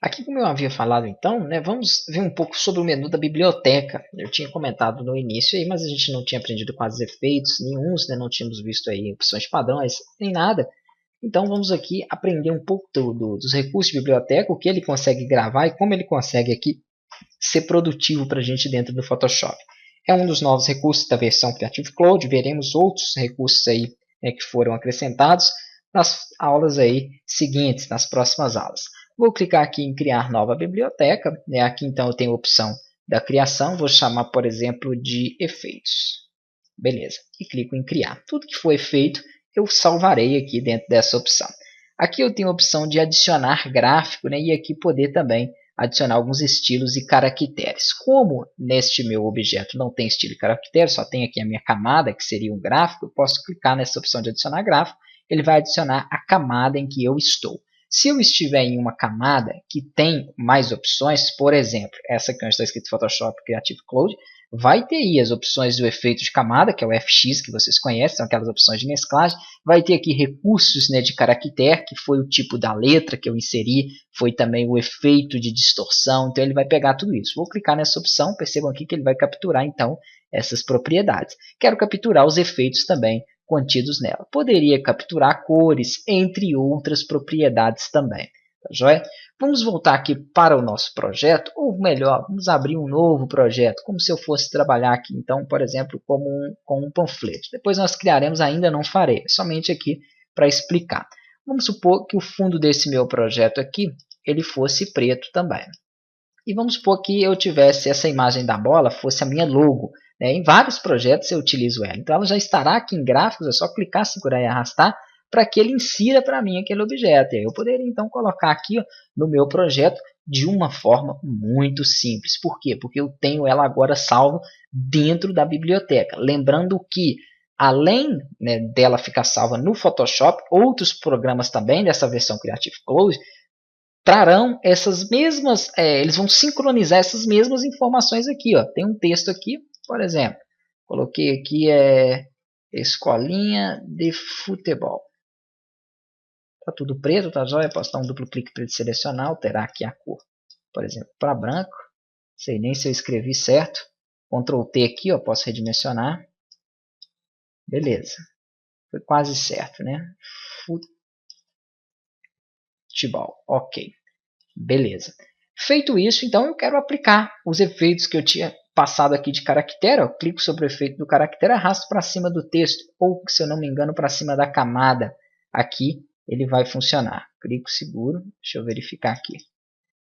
Aqui, como eu havia falado então, né, vamos ver um pouco sobre o menu da biblioteca. Eu tinha comentado no início aí, mas a gente não tinha aprendido quase efeitos nenhuns, né, não tínhamos visto aí opções padrões, nem nada. Então vamos aqui aprender um pouco dos recursos de biblioteca, o que ele consegue gravar e como ele consegue aqui ser produtivo para a gente dentro do Photoshop. É um dos novos recursos da versão Creative Cloud, veremos outros recursos aí que foram acrescentados nas aulas aí seguintes, nas próximas aulas. Vou clicar aqui em criar nova biblioteca, aqui então eu tenho a opção da criação, vou chamar por exemplo de efeitos. Beleza, e clico em criar. Tudo que for efeito eu salvarei aqui dentro dessa opção. Aqui eu tenho a opção de adicionar gráfico, e aqui poder também adicionar alguns estilos e caracteres. Como neste meu objeto não tem estilo e caractere, só tem aqui a minha camada, que seria um gráfico, eu posso clicar nessa opção de adicionar gráfico, ele vai adicionar a camada em que eu estou. Se eu estiver em uma camada que tem mais opções, por exemplo, essa aqui onde está escrito Photoshop Creative Cloud, vai ter aí as opções do efeito de camada, que é o FX, que vocês conhecem, são aquelas opções de mesclagem. Vai ter aqui recursos de caractere, que foi o tipo da letra que eu inseri, foi também o efeito de distorção, então ele vai pegar tudo isso. Vou clicar nessa opção, percebam aqui que ele vai capturar então essas propriedades. Quero capturar os efeitos também contidos nela. Poderia capturar cores, entre outras propriedades também. Tá joia? Vamos voltar aqui para o nosso projeto, ou melhor, vamos abrir um novo projeto, como se eu fosse trabalhar aqui, então, por exemplo, com um panfleto. Depois nós criaremos, ainda não farei, somente aqui para explicar. Vamos supor que o fundo desse meu projeto aqui, ele fosse preto também. E vamos supor que eu tivesse essa imagem da bola, fosse a minha logo. Em vários projetos eu utilizo ela. Então ela já estará aqui em gráficos, é só clicar, segurar e arrastar para que ele insira para mim aquele objeto. Eu poderia então colocar aqui no meu projeto de uma forma muito simples. Por quê? Porque eu tenho ela agora salvo dentro da biblioteca. Lembrando que além dela ficar salva no Photoshop, outros programas também dessa versão Creative Cloud trarão essas mesmas, eles vão sincronizar essas mesmas informações aqui. Tem um texto aqui, por exemplo, coloquei aqui escolinha de futebol. Está tudo preto, tá joia? Posso dar um duplo clique para ele selecionar, alterar aqui a cor, por exemplo, para branco. Não sei nem se eu escrevi certo. Ctrl T aqui, posso redimensionar. Beleza. Foi quase certo, né? Futebol. Ok. Beleza. Feito isso, então eu quero aplicar os efeitos que eu tinha passado aqui de caractere. Eu clico sobre o efeito do caractere, arrasto para cima do texto, ou, se eu não me engano, para cima da camada. Aqui ele vai funcionar. Clico seguro, deixa eu verificar aqui.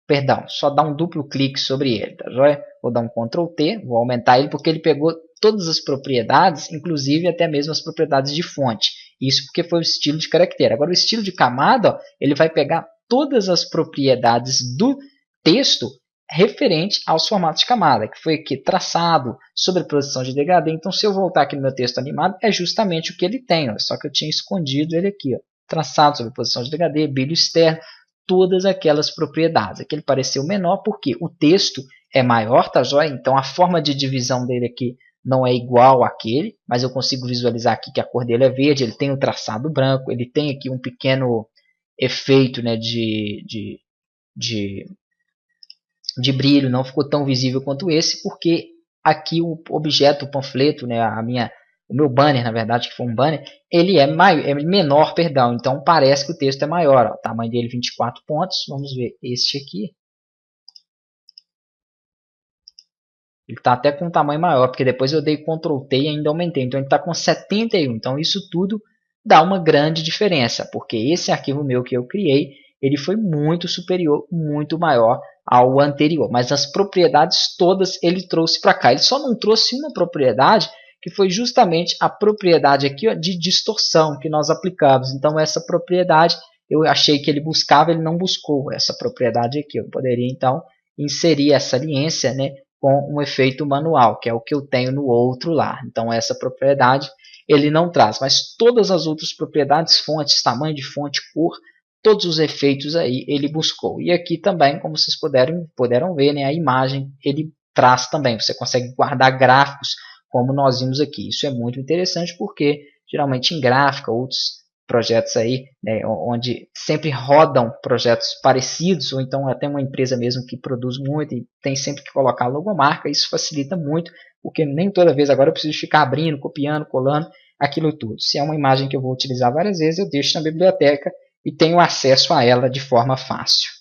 Perdão, só dá um duplo clique sobre ele, tá joia? Vou dar um Ctrl T, vou aumentar ele porque ele pegou todas as propriedades, inclusive até mesmo as propriedades de fonte. Isso porque foi o estilo de caractere. Agora o estilo de camada, ele vai pegar todas as propriedades do texto referente aos formatos de camada, que foi aqui traçado, sobreposição de degradê. Então, se eu voltar aqui no meu texto animado, é justamente o que ele tem, só que eu tinha escondido ele aqui, traçado, sobreposição de degradê, brilho externo, todas aquelas propriedades. Aqui ele pareceu menor porque o texto é maior, tá joia? Então a forma de divisão dele aqui não é igual àquele, mas eu consigo visualizar aqui que a cor dele é verde, ele tem o traçado branco, ele tem aqui um pequeno efeito de brilho, não ficou tão visível quanto esse, porque aqui o objeto, o panfleto, o meu banner, na verdade, que foi um banner, ele é menor, perdão, então parece que o texto é maior. O tamanho dele 24 pontos, vamos ver este aqui. Ele está até com um tamanho maior, porque depois eu dei Ctrl T e ainda aumentei. Então ele está com 71. Então isso tudo dá uma grande diferença, porque esse arquivo meu que eu criei, ele foi muito superior, muito maior ao anterior. Mas as propriedades todas ele trouxe para cá. Ele só não trouxe uma propriedade, que foi justamente a propriedade aqui de distorção que nós aplicamos. Então essa propriedade eu achei que ele buscava, ele não buscou essa propriedade aqui. Eu poderia então inserir essa saliência, com um efeito manual, que é o que eu tenho no outro lá. Então essa propriedade ele não traz, mas todas as outras propriedades, fontes, tamanho de fonte, cor, todos os efeitos aí ele buscou. E aqui também, como vocês puderam ver, a imagem ele traz também. Você consegue guardar gráficos como nós vimos aqui. Isso é muito interessante porque geralmente em gráfica, outros projetos aí, né, onde sempre rodam projetos parecidos, ou então até uma empresa mesmo que produz muito e tem sempre que colocar a logomarca. Isso facilita muito, porque nem toda vez agora eu preciso ficar abrindo, copiando, colando aquilo tudo. Se é uma imagem que eu vou utilizar várias vezes, eu deixo na biblioteca e tenho acesso a ela de forma fácil.